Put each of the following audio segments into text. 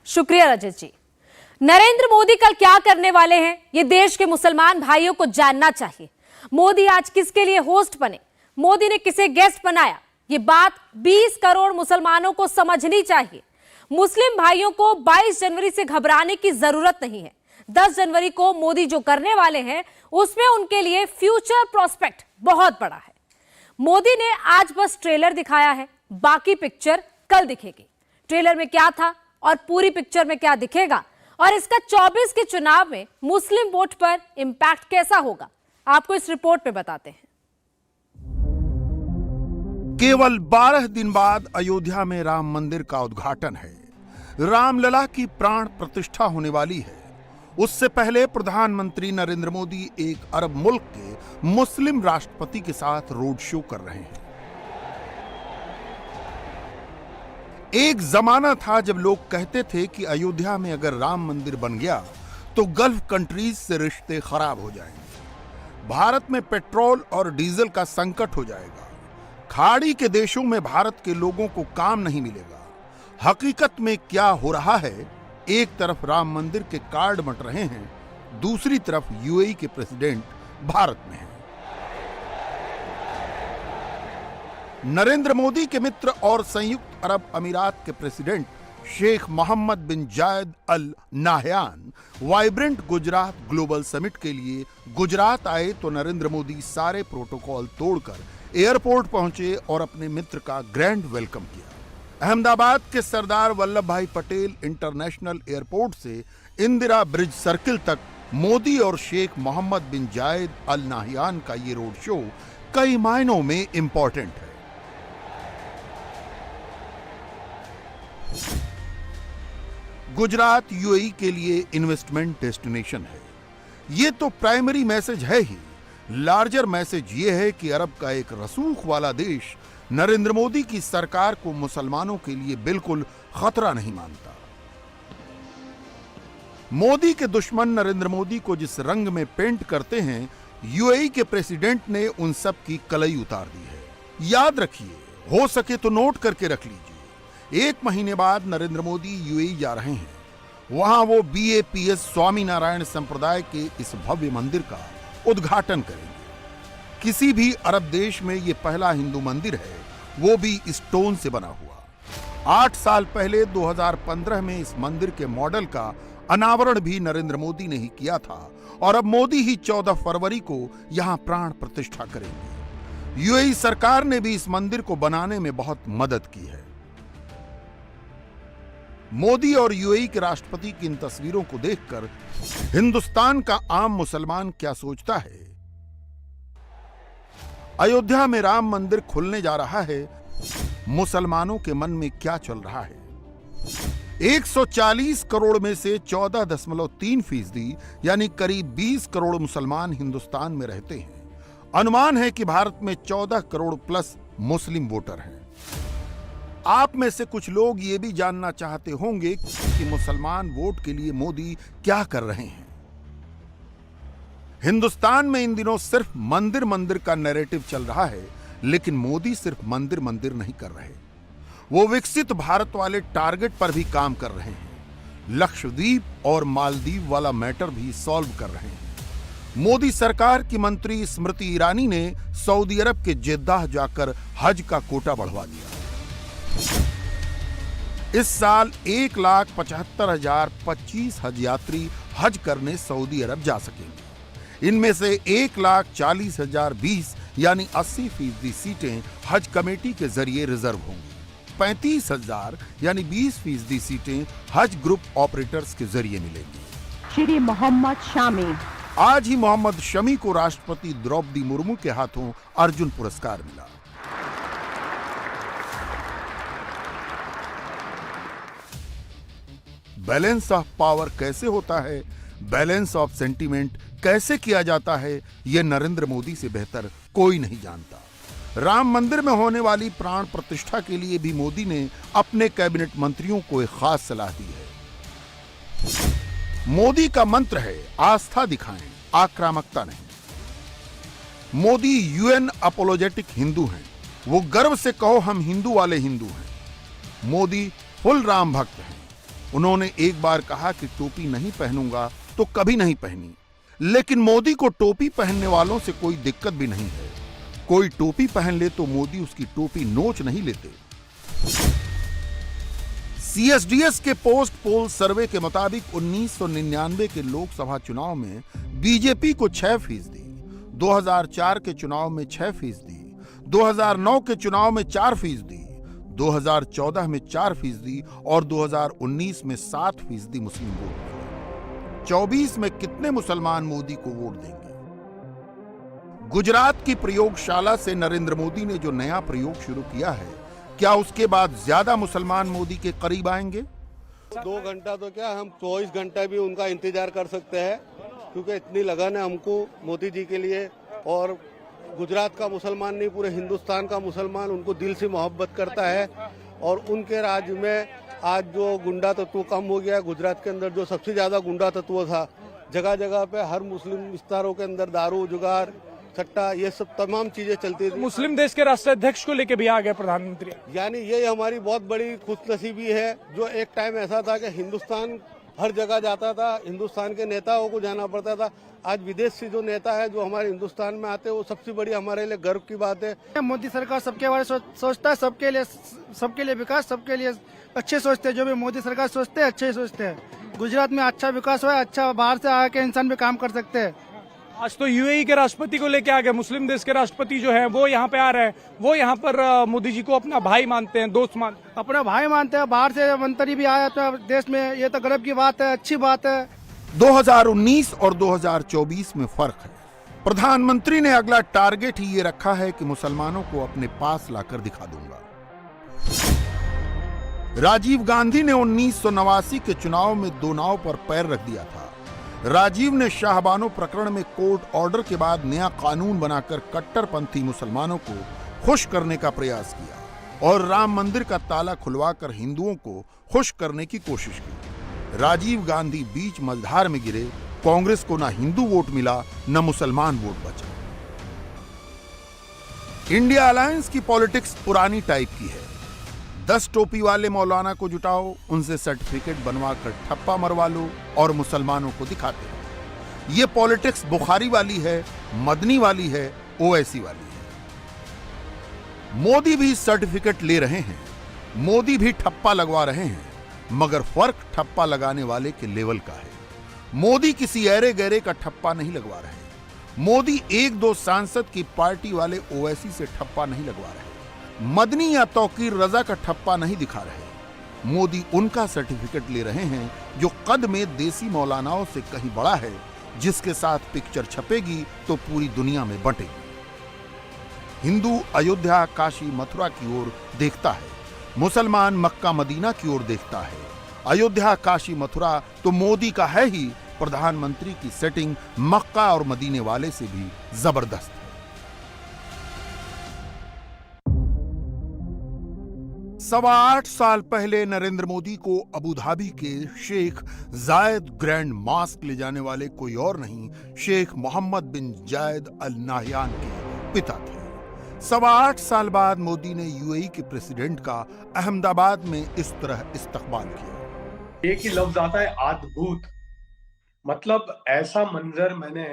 शुक्रिया रजत जी। नरेंद्र मोदी कल क्या करने वाले हैं, ये देश के मुसलमान भाइयों को जानना चाहिए। मोदी आज किसके लिए होस्ट बने, मोदी ने किसे गेस्ट बनाया, ये बात 20 करोड़ मुसलमानों को समझनी चाहिए। मुस्लिम भाइयों को 22 जनवरी से घबराने की जरूरत नहीं है। 10 जनवरी को मोदी जो करने वाले हैं उसमें उनके लिए फ्यूचर प्रोस्पेक्ट बहुत बड़ा है। मोदी ने आज बस ट्रेलर दिखाया है, बाकी पिक्चर कल दिखेगी। ट्रेलर में क्या था और पूरी पिक्चर में क्या दिखेगा, और इसका 24 के चुनाव में मुस्लिम वोट पर इंपैक्ट कैसा होगा, आपको इस रिपोर्ट में बताते हैं। केवल 12 दिन बाद अयोध्या में राम मंदिर का उद्घाटन है। रामलला की प्राण प्रतिष्ठा होने वाली है। उससे पहले प्रधानमंत्री नरेंद्र मोदी एक अरब मुल्क के मुस्लिम राष्ट्रपति के साथ रोड शो कर रहे हैं। एक जमाना था जब लोग कहते थे कि अयोध्या में अगर राम मंदिर बन गया तो गल्फ कंट्रीज से रिश्ते खराब हो जाएंगे, भारत में पेट्रोल और डीजल का संकट हो जाएगा, खाड़ी के देशों में भारत के लोगों को काम नहीं मिलेगा। हकीकत में क्या हो रहा है, एक तरफ राम मंदिर के कार्ड बंट रहे हैं, दूसरी तरफ यूएई के प्रेसिडेंट भारत में हैं। नरेंद्र मोदी के मित्र और संयुक्त अरब अमीरात के president Sheikh Mohamed bin Zayed Al Nahyan vibrant Gujarat global summit के लिए गुजरात आए तो नरेंद्र मोदी सारे प्रोटोकॉल तोड़कर एयरपोर्ट पहुंचे और अपने मित्र का ग्रैंड वेलकम किया। अहमदाबाद के सरदार वल्लभ भाई पटेल इंटरनेशनल एयरपोर्ट से इंदिरा ब्रिज सर्किल तक मोदी और Sheikh Mohamed bin Zayed Al Nahyan का ये रोड शो कई मायनों में इंपॉर्टेंट है। गुजरात यूएई के लिए इन्वेस्टमेंट डेस्टिनेशन है, ये तो प्राइमरी मैसेज है ही। लार्जर मैसेज ये है कि अरब का एक रसूख वाला देश नरेंद्र मोदी की सरकार को मुसलमानों के लिए बिल्कुल खतरा नहीं मानता। मोदी के दुश्मन नरेंद्र मोदी को जिस रंग में पेंट करते हैं, यूएई के प्रेसिडेंट ने उन सब की कलई उतार दी है। याद रखिए, हो सके तो नोट करके रख लीजिए, 1 महीने बाद नरेंद्र मोदी यूएई जा रहे हैं। वहां वो बीएपीएस स्वामीनारायण संप्रदाय के इस भव्य मंदिर का उद्घाटन करेंगे। किसी भी अरब देश में ये पहला हिंदू मंदिर है, वो भी स्टोन से बना हुआ। 8 साल पहले 2015 में इस मंदिर के मॉडल का अनावरण भी नरेंद्र मोदी ने ही किया था, और अब मोदी ही 14 फरवरी को यहां प्राण प्रतिष्ठा करेंगे। यूएई सरकार ने भी इस मंदिर को बनाने में बहुत मदद की है। मोदी और यूएई के राष्ट्रपति की इन तस्वीरों को देखकर हिंदुस्तान का आम मुसलमान क्या सोचता है? अयोध्या में राम मंदिर खुलने जा रहा है, मुसलमानों के मन में क्या चल रहा है? 140 करोड़ में से 14.3% यानी करीब 20 करोड़ मुसलमान हिंदुस्तान में रहते हैं। अनुमान है कि भारत में 14 करोड़ प्लस मुस्लिम वोटर हैं। आप में से कुछ लोग ये भी जानना चाहते होंगे कि मुसलमान वोट के लिए मोदी क्या कर रहे हैं। हिंदुस्तान में इन दिनों सिर्फ मंदिर मंदिर का नैरेटिव चल रहा है, लेकिन मोदी सिर्फ मंदिर मंदिर नहीं कर रहे, वो विकसित भारत वाले टारगेट पर भी काम कर रहे हैं। लक्षद्वीप और मालदीव वाला मैटर भी सॉल्व कर रहे हैं। मोदी सरकार की मंत्री स्मृति ईरानी ने सऊदी अरब के जेद्दाह जाकर हज का कोटा बढ़वा दिया। इस साल 1,75,025 हज यात्री हज करने सऊदी अरब जा सकेंगे। इनमें से 1,40,020 यानी 80% सीटें हज कमेटी के जरिए रिजर्व होंगी। 35,000 यानी 20% सीटें हज ग्रुप ऑपरेटर्स के जरिए मिलेंगी। श्री मोहम्मद शामी। आज ही मोहम्मद शमी को राष्ट्रपति द्रौपदी मुर्मू के हाथों अर्जुन पुरस्कार मिला। बैलेंस ऑफ पावर कैसे होता है, बैलेंस ऑफ सेंटीमेंट कैसे किया जाता है, यह नरेंद्र मोदी से बेहतर कोई नहीं जानता। राम मंदिर में होने वाली प्राण प्रतिष्ठा के लिए भी मोदी ने अपने कैबिनेट मंत्रियों को एक खास सलाह दी है। मोदी का मंत्र है, आस्था दिखाएं, आक्रामकता नहीं। मोदी यूएन अपोलोजेटिक हिंदू हैं, वो गर्व से कहो हम हिंदू वाले हिंदू हैं। मोदी फुल राम भक्त हैं। उन्होंने एक बार कहा कि टोपी नहीं पहनूंगा तो कभी नहीं पहनी, लेकिन मोदी को टोपी पहनने वालों से कोई दिक्कत भी नहीं है। कोई टोपी पहन ले तो मोदी उसकी टोपी नोच नहीं लेते। सीएसडीएस के पोस्ट पोल सर्वे के मुताबिक 1999 के लोकसभा चुनाव में बीजेपी को 6%, 2004 के चुनाव में 6%, 2009 के चुनाव में 4%, 2014 में 4% और 2019 में 7% मुस्लिम वोट मिले। 24 में कितने मुसलमान मोदी को वोट देंगे? गुजरात की प्रयोगशाला से नरेंद्र मोदी ने जो नया प्रयोग शुरू किया है, क्या उसके बाद ज्यादा मुसलमान मोदी के करीब आएंगे? 2 घंटा तो क्या, हम 24 घंटा भी उनका इंतजार कर सकते हैं, क्योंकि इतनी लगन है हमको मोदी जी के लिए। और गुजरात का मुसलमान नहीं, पूरे हिंदुस्तान का मुसलमान उनको दिल से मोहब्बत करता है। और उनके राज्य में आज जो गुंडा तत्व कम हो गया, गुजरात के अंदर जो सबसे ज्यादा गुंडा तत्व था, जगह जगह पे हर मुस्लिम विस्तारों के अंदर दारू, जुगार, सट्टा, ये सब तमाम चीजें चलती थी। मुस्लिम देश के राष्ट्राध्यक्ष को लेके भी आ गए प्रधानमंत्री। यानी ये हमारी बहुत बड़ी खुशनसीबी है। जो एक टाइम ऐसा था कि हिंदुस्तान हर जगह जाता था, हिंदुस्तान के नेताओं को जाना पड़ता था। आज विदेश से जो नेता है जो हमारे हिंदुस्तान में आते हैं, वो सबसे बड़ी हमारे लिए गर्व की बात है। मोदी सरकार सबके बारे में सोचता है, सबके लिए विकास, सबके लिए अच्छे सोचते हैं। जो भी मोदी सरकार सोचते हैं अच्छे सोचते हैं। गुजरात में अच्छा विकास हुआ है, अच्छा बाहर से आके इंसान भी काम कर सकते हैं। आज तो यूएई के राष्ट्रपति को लेके आ गए, मुस्लिम देश के राष्ट्रपति जो है वो यहाँ पे आ रहे हैं। वो यहाँ पर मोदी जी को अपना भाई मानते हैं, दोस्त मानते हैं। अपना भाई मानते हैं। बाहर से मंत्री भी आया तो देश में, ये तो गर्व की बात है, अच्छी बात है। 2019 और 2024 में फर्क है। प्रधानमंत्री ने अगला टारगेट ही ये रखा है कि मुसलमानों को अपने पास लाकर दिखा दूंगा। राजीव गांधी ने 1989 के चुनाव में 2 नाव पर पैर रख दिया था। राजीव ने शाहबानो प्रकरण में कोर्ट ऑर्डर के बाद नया कानून बनाकर कट्टरपंथी मुसलमानों को खुश करने का प्रयास किया और राम मंदिर का ताला खुलवाकर हिंदुओं को खुश करने की कोशिश की। राजीव गांधी बीच मझधार में गिरे। कांग्रेस को ना हिंदू वोट मिला, न मुसलमान वोट बचा। इंडिया अलायंस की पॉलिटिक्स पुरानी टाइप की है। 10 टोपी वाले मौलाना को जुटाओ, उनसे सर्टिफिकेट बनवाकर ठप्पा मरवा लो और मुसलमानों को दिखाते हैं। ये पॉलिटिक्स बुखारी वाली है, मदनी वाली है, ओवैसी वाली है। मोदी भी सर्टिफिकेट ले रहे हैं, मोदी भी ठप्पा लगवा रहे हैं, मगर फर्क ठप्पा लगाने वाले के लेवल का है। मोदी किसी ऐरे गहरे का ठप्पा नहीं लगवा रहे। मोदी 1-2 सांसद की पार्टी वाले ओवैसी से ठप्पा नहीं लगवा रहे। मदनी या तौकीर रजा का ठप्पा नहीं दिखा रहे। मोदी उनका सर्टिफिकेट ले रहे हैं जो कद में देसी मौलानाओं से कहीं बड़ा है, जिसके साथ पिक्चर छपेगी तो पूरी दुनिया में बंटेगी। हिंदू अयोध्या, काशी, मथुरा की ओर देखता है, मुसलमान मक्का मदीना की ओर देखता है। अयोध्या, काशी, मथुरा तो मोदी का है ही। प्रधानमंत्री की सेटिंग मक्का और मदीने वाले से भी जबरदस्त है। 8.25 साल पहले नरेंद्र मोदी को अबू धाबी के शेख जायद ग्रैंड मास्क ले जाने वाले कोई और नहीं, Sheikh Mohamed bin Zayed Al Nahyan के पिता थे। 8.25 साल बाद मोदी ने यूएई के प्रेसिडेंट का अहमदाबाद में इस तरह इस्तकबाल किया। एक ही लफ्ज आता है, अद्भुत। मतलब ऐसा मंजर मैंने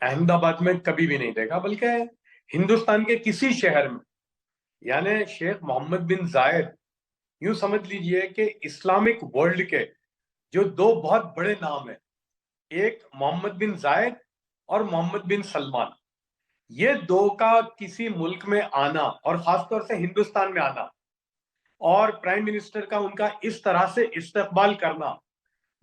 अहमदाबाद में कभी भी नहीं देखा, बल्कि हिंदुस्तान के किसी शहर में। यानी शेख मोहम्मद बिन जायद, यूं समझ लीजिए कि इस्लामिक वर्ल्ड के जो 2 बहुत बड़े नाम हैं, एक मोहम्मद बिन जायद और मोहम्मद बिन सलमान, ये 2 का किसी मुल्क में आना और खासतौर से हिंदुस्तान में आना और प्राइम मिनिस्टर का उनका इस तरह से इस्तकबाल करना,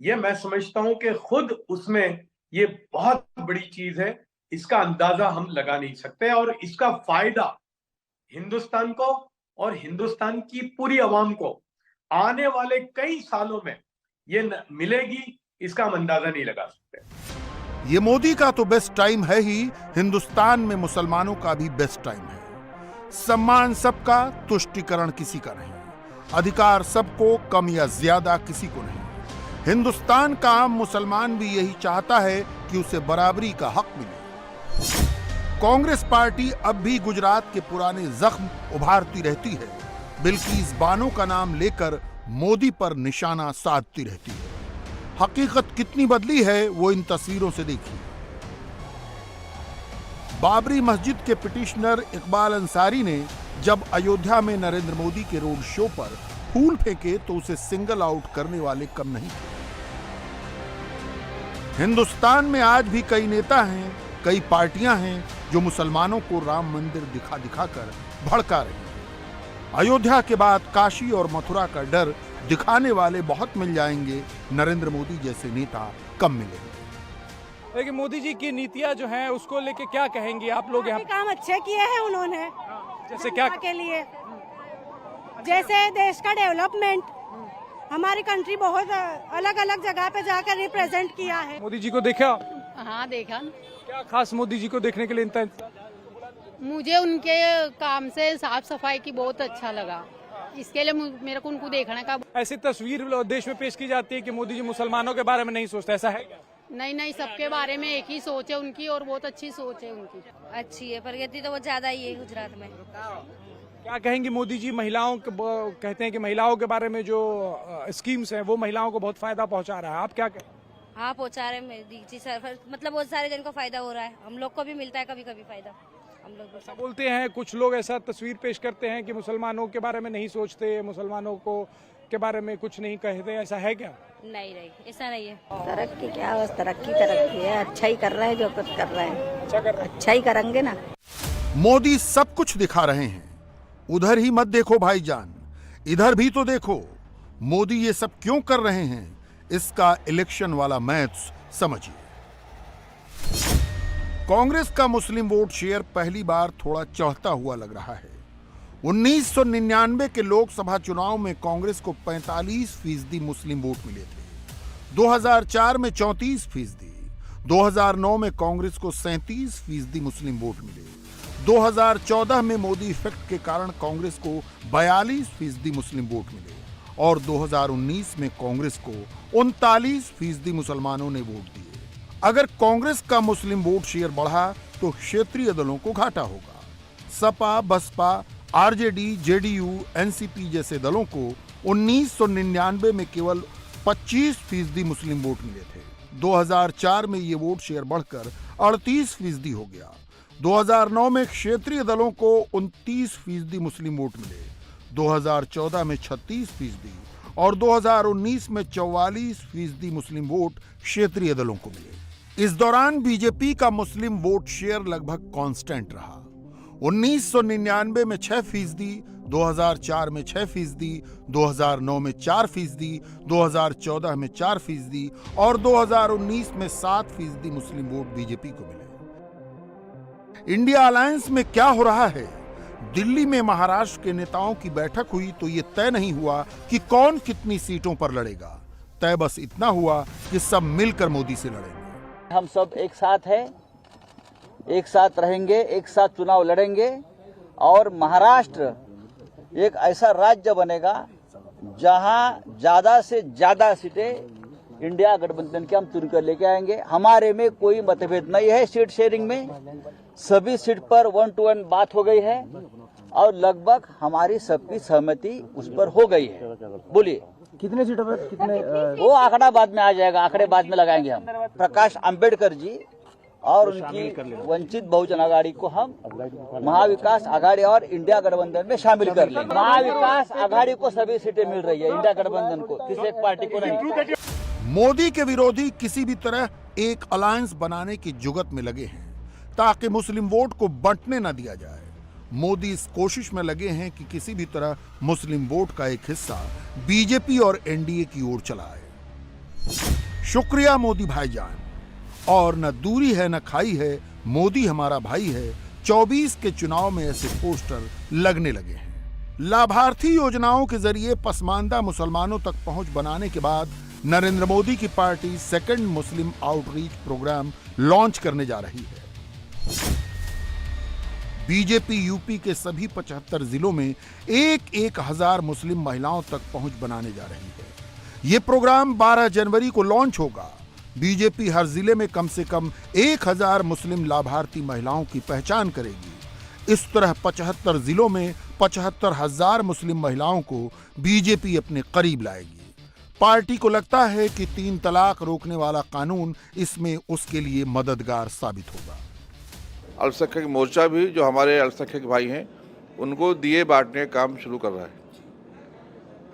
ये मैं समझता हूं कि खुद उसमें ये बहुत बड़ी चीज है। इसका अंदाजा हम लगा नहीं सकते और इसका फायदा हिंदुस्तान को और हिंदुस्तान की पूरी आवाम को आने वाले कई सालों में ये मिलेगी, इसका हम अंदाजा नहीं लगा सकते। ये मोदी का तो बेस्ट टाइम है ही, हिंदुस्तान में मुसलमानों का भी बेस्ट टाइम है। सम्मान सबका, तुष्टिकरण किसी का नहीं, अधिकार सबको, कम या ज्यादा किसी को नहीं। हिंदुस्तान का आम मुसलमान भी यही चाहता है कि उसे बराबरी का हक मिले। कांग्रेस पार्टी अब भी गुजरात के पुराने जख्म उभारती रहती है। बिल्किस बानो का नाम लेकर मोदी पर निशाना साधती रहती है। हकीकत कितनी बदली है वो इन तस्वीरों से देखिए। बाबरी मस्जिद के पिटिशनर इकबाल अंसारी ने जब अयोध्या में नरेंद्र मोदी के रोड शो पर फूल फेंके तो उसे सिंगल आउट करने वाले कम नहीं थे। हिंदुस्तान में आज भी कई नेता हैं, कई पार्टियां हैं जो मुसलमानों को राम मंदिर दिखा दिखाकर भड़का रही हैं। अयोध्या के बाद काशी और मथुरा का डर दिखाने वाले बहुत मिल जाएंगे, नरेंद्र मोदी जैसे नेता कम मिलेंगे। लेकिन मोदी जी की नीतियां जो हैं उसको लेके क्या कहेंगे आप लोग? यहाँ काम अच्छे किए हैं उन्होंने, जैसे क्या के लिए, जैसे देश का डेवलपमेंट, हमारी कंट्री बहुत अलग अलग जगह पे जाकर रिप्रेजेंट किया है। मोदी जी को देखा? हाँ देखा। क्या खास मोदी जी को देखने के लिए इतना? मुझे उनके काम से साफ सफाई की बहुत अच्छा लगा, इसके लिए मेरे को उनको देखने का। ऐसी तस्वीर देश में पेश की जाती है कि मोदी जी मुसलमानों के बारे में नहीं सोचते, ऐसा है क्या? नहीं, सबके बारे में एक ही सोच है उनकी और बहुत अच्छी सोच है उनकी। अच्छी है, प्रगति तो बहुत ज्यादा ही है गुजरात में। क्या कहेंगे मोदी जी? महिलाओं कहते हैं कि महिलाओं के बारे में जो स्कीम्स हैं वो महिलाओं को बहुत फायदा पहुंचा रहा है, आप क्या कहें? हाँ पहुँचा रहे मोदी जी सर, मतलब बहुत सारे जन को फायदा हो रहा है, हम लोग को भी मिलता है कभी कभी फायदा। हम लोग बोलते हैं कुछ लोग ऐसा तस्वीर पेश करते हैं कि मुसलमानों के बारे में नहीं सोचते, मुसलमानों को के बारे में कुछ नहीं कहते, ऐसा है क्या? नहीं, ऐसा नहीं है। तरक्की क्या, बस तरक्की है, अच्छा ही कर रहे हैं, जो कुछ कर रहे हैं अच्छा ही करेंगे ना। मोदी सब कुछ दिखा रहे हैं, उधर ही मत देखो भाईजान, इधर भी तो देखो। मोदी ये सब क्यों कर रहे हैं, इसका इलेक्शन वाला मैथ्स समझिए। कांग्रेस का मुस्लिम वोट शेयर पहली बार थोड़ा चढ़ता हुआ लग रहा है। 1999 के लोकसभा चुनाव में कांग्रेस को 45% मुस्लिम वोट मिले थे, 2004 में 34%, 2009 में कांग्रेस को 37% मुस्लिम वोट मिले, 2014 में मोदी इफेक्ट के कारण कांग्रेस को 42% मुस्लिम वोट मिले और 2019 में कांग्रेस को 39% मुसलमानों ने वोट दिए। अगर कांग्रेस का मुस्लिम वोट शेयर बढ़ा तो क्षेत्रीय दलों को घाटा होगा। Sapa, Basapa, RJD, JDU, NCP जैसे दलों को 1999 में केवल 25% मुस्लिम वोट मिले थे। 2004 में ये वोट शेयर बढ़कर 38% हो गया। 2009 में क्षेत्रीय दलों को 29% मुस्लिम वोट मिले, 2014 में 36% और 2019 में 44% मुस्लिम वोट क्षेत्रीय दलों को मिले। इस दौरान बीजेपी का मुस्लिम वोट शेयर लगभग कांस्टेंट रहा। 1999 में 6%, 2004 में 6%, 2009 में 4%, 2014 में 4% और 2019 में 7% मुस्लिम वोट बीजेपी को मिले। इंडिया अलायंस में क्या हो रहा है? दिल्ली में महाराष्ट्र के नेताओं की बैठक हुई तो ये तय नहीं हुआ कि कौन कितनी सीटों पर लड़ेगा। तय बस इतना हुआ कि सब मिलकर मोदी से लड़ेंगे। हम सब एक साथ हैं, एक साथ रहेंगे, एक साथ चुनाव लड़ेंगे और महाराष्ट्र एक ऐसा राज्य बनेगा जहां ज्यादा से ज्यादा सीटें इंडिया गठबंधन के हम चुन कर लेके आएंगे। हमारे में कोई मतभेद नहीं है सीट शेयरिंग में, सभी सीट पर 1 to 1 बात हो गई है और लगभग हमारी सबकी सहमति उस पर हो गई है। बोलिए कितने सीटों पर कितने? वो आंकड़ा बाद में आ जाएगा, आंकड़े बाद में लगाएंगे हम। प्रकाश अंबेडकर जी और उनकी वंचित बहुजन आघाड़ी को हम महाविकास आघाड़ी और इंडिया गठबंधन में शामिल कर लेंगे। महाविकास आघाड़ी को सभी सीटें मिल रही है, इंडिया गठबंधन को, किसी एक पार्टी को नहीं। मोदी के विरोधी किसी भी तरह एक अलायंस बनाने की जुगत में लगे हैं ताकि मुस्लिम वोट को बंटने न दिया जाए। मोदी इस कोशिश में लगे हैं कि किसी भी तरह मुस्लिम वोट का एक हिस्सा बीजेपी और एनडीए की ओर चला आए। शुक्रिया मोदी भाईजान। और न दूरी है न खाई है, मोदी हमारा भाई है। 24 के चुनाव में ऐसे पोस्टर लगने लगे हैं। लाभार्थी योजनाओं के जरिए पसमानदा मुसलमानों तक पहुंच बनाने के बाद नरेंद्र मोदी की पार्टी सेकंड मुस्लिम आउटरीच प्रोग्राम लॉन्च करने जा रही है। बीजेपी यूपी के सभी 75 जिलों में 1,000 मुस्लिम महिलाओं तक पहुंच बनाने जा रही है। यह प्रोग्राम 12 जनवरी को लॉन्च होगा। बीजेपी हर जिले में कम से कम 1,000 मुस्लिम लाभार्थी महिलाओं की पहचान करेगी। इस तरह 75 जिलों में 75,000 मुस्लिम महिलाओं को बीजेपी अपने करीब लाएगी। पार्टी को लगता है कि 3 तलाक रोकने वाला कानून इसमें उसके लिए मददगार साबित होगा। अल्पसंख्यक मोर्चा भी जो हमारे अल्पसंख्यक भाई हैं उनको दिए बांटने का काम शुरू कर रहा है।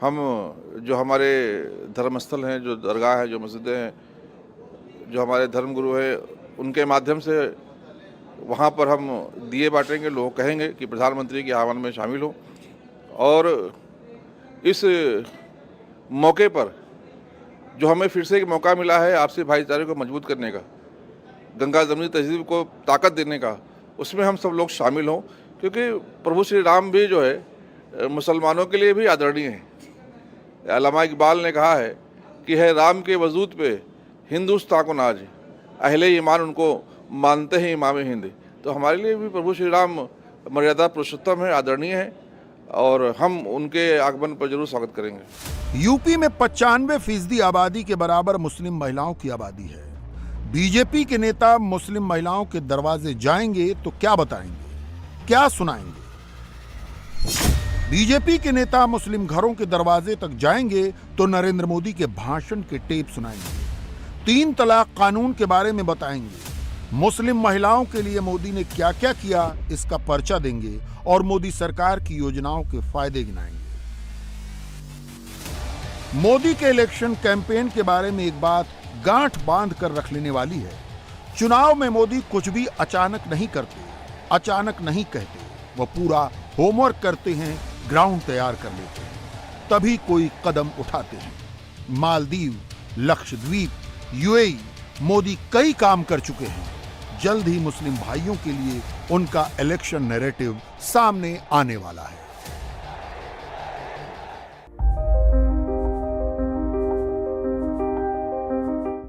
हम जो हमारे धर्मस्थल हैं, जो दरगाह हैं, जो मस्जिदें हैं, जो हमारे धर्मगुरु हैं, उनके माध्यम से वहाँ पर हम दिए बांटेंगे। लोग कहेंगे कि प्रधानमंत्री के आह्वान में शामिल हो, और इस मौके पर जो हमें फिर से एक मौका मिला है आपसी भाईचारे को मजबूत करने का, गंगा जमनी तहजीब को ताकत देने का, उसमें हम सब लोग शामिल हों, क्योंकि प्रभु श्री राम भी जो है मुसलमानों के लिए भी आदरणीय हैं। अल्लामा इकबाल ने कहा है कि है राम के वजूद पे हिंदुस्तान को नाज, अहले ईमान उनको मानते हैं इमाम हिंद। तो हमारे लिए भी प्रभु श्री राम मर्यादा पुरुषोत्तम है, आदरणीय है, और हम उनके आगमन पर जरूर स्वागत करेंगे। यूपी में 95% आबादी के बराबर मुस्लिम महिलाओं की आबादी है। बीजेपी के नेता मुस्लिम महिलाओं के दरवाजे जाएंगे तो क्या बताएंगे, क्या सुनाएंगे? बीजेपी के नेता मुस्लिम घरों के दरवाजे तक जाएंगे तो नरेंद्र मोदी के भाषण के टेप सुनाएंगे, 3 तलाक कानून के बारे में बताएंगे, मुस्लिम महिलाओं के लिए मोदी ने क्या क्या किया इसका पर्चा देंगे, और मोदी सरकार की योजनाओं के फायदे गिनाएंगे। मोदी के इलेक्शन कैंपेन के बारे में एक बात गांठ बांध कर रख लेने वाली है। चुनाव में मोदी कुछ भी अचानक नहीं करते, अचानक नहीं कहते, वो पूरा होमवर्क करते हैं, ग्राउंड तैयार कर लेते हैं, तभी कोई कदम उठाते हैं। मालदीव, लक्षद्वीप, यूएई, मोदी कई काम कर चुके हैं। जल्द ही मुस्लिम भाइयों के लिए उनका इलेक्शन नैरेटिव सामने आने वाला है।